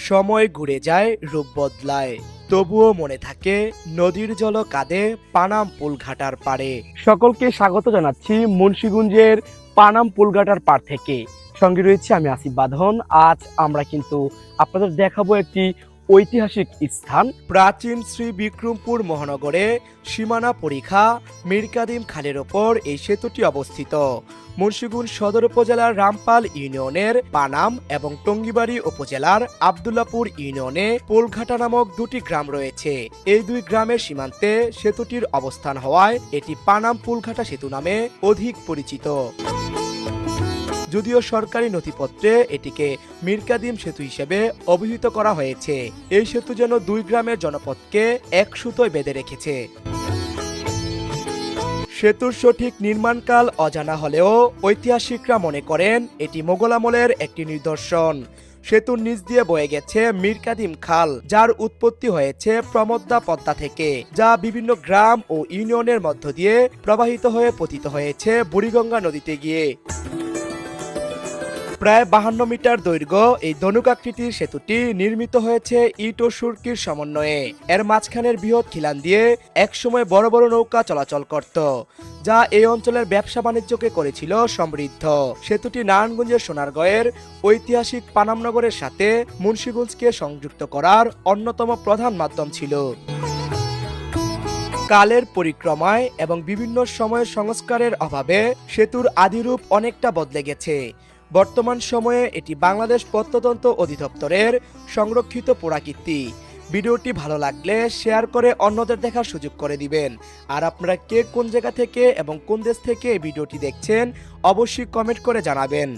সময় ঘুরে যায়, রূপ বদলায়, তবুও মনে থাকে নদীর জল কাঁদে পানাম পুলঘাটার পাড়ে। সকলকে স্বাগত জানাচ্ছি মুন্সিগঞ্জের পানাম পুলঘাটার পাড় থেকে। সঙ্গে রয়েছে আমি আসিফ বাঁধন। আজ আমরা কিন্তু আপনাদের দেখাবো একটি ঐতিহাসিক স্থান। প্রাচীন শ্রী বিক্রমপুর মহানগরে সীমানা পরিখা মীরকাদিম খালের ওপর এই সেতুটি অবস্থিত। মুন্সিগঞ্জ সদর উপজেলার রামপাল ইউনিয়নের পানাম এবং টঙ্গিবাড়ি উপজেলার আব্দুল্লাপুর ইউনিয়নে পোলঘাটা নামক দুটি গ্রাম রয়েছে। এই দুই গ্রামের সীমান্তে সেতুটির অবস্থান হওয়ায় এটি পানাম পুলঘাটা সেতু নামে অধিক পরিচিত। যদিও সরকারি নথিপত্রে এটিকে মীরকাদিম সেতু হিসেবে অভিহিত করা হয়েছে। এই সেতু যেন দুই গ্রামের জনপদকে এক সুতোয় বেঁধে রেখেছে। সেতুর সঠিক নির্মাণকাল অজানা হলেও ঐতিহাসিকরা মনে করেন এটি মোগল আমলের একটি নিদর্শন। সেতুর নিচ দিয়ে বয়ে গেছে মীরকাদিম খাল, যার উৎপত্তি হয়েছে প্রমদ্দা পদ্মা থেকে, যা বিভিন্ন গ্রাম ও ইউনিয়নের মধ্য দিয়ে প্রবাহিত হয়ে পতিত হয়েছে বুড়িগঙ্গা নদীতে গিয়ে। প্রায় 52 মিটার দৈর্ঘ্য এই ধনুকাকৃতির সেতুটি নির্মিত হয়েছে ইট ও সুরকির সমন্বয়ে। এর মাঝখানের বৃহৎ খিলান দিয়ে একসময় বড় বড় নৌকা চলাচল করত, যা এই অঞ্চলের ব্যবসা বাণিজ্যকে করেছিল সমৃদ্ধ। সেতুটি নারায়ণগঞ্জের সোনারগাঁয়ের ঐতিহাসিক পানামনগরের সাথে মুন্সিগঞ্জকে সংযুক্ত করার অন্যতম প্রধান মাধ্যম ছিল। কালের পরিক্রমায় এবং বিভিন্ন সময়ের সংস্কারের অভাবে সেতুর আদিরূপ অনেকটা বদলে গেছে। বর্তমান সময়ে এটি বাংলাদেশ প্রত্নতত্ত্ব অধিদপ্তরের সংরক্ষিত পুরাকীর্তি। ভিডিওটি ভালো লাগলে শেয়ার করে অন্যদের দেখার সুযোগ করে দিবেন। আর আপনারা কে কোন জায়গা থেকে এবং কোন দেশ থেকে এই ভিডিওটি দেখছেন অবশ্যই কমেন্ট করে জানাবেন।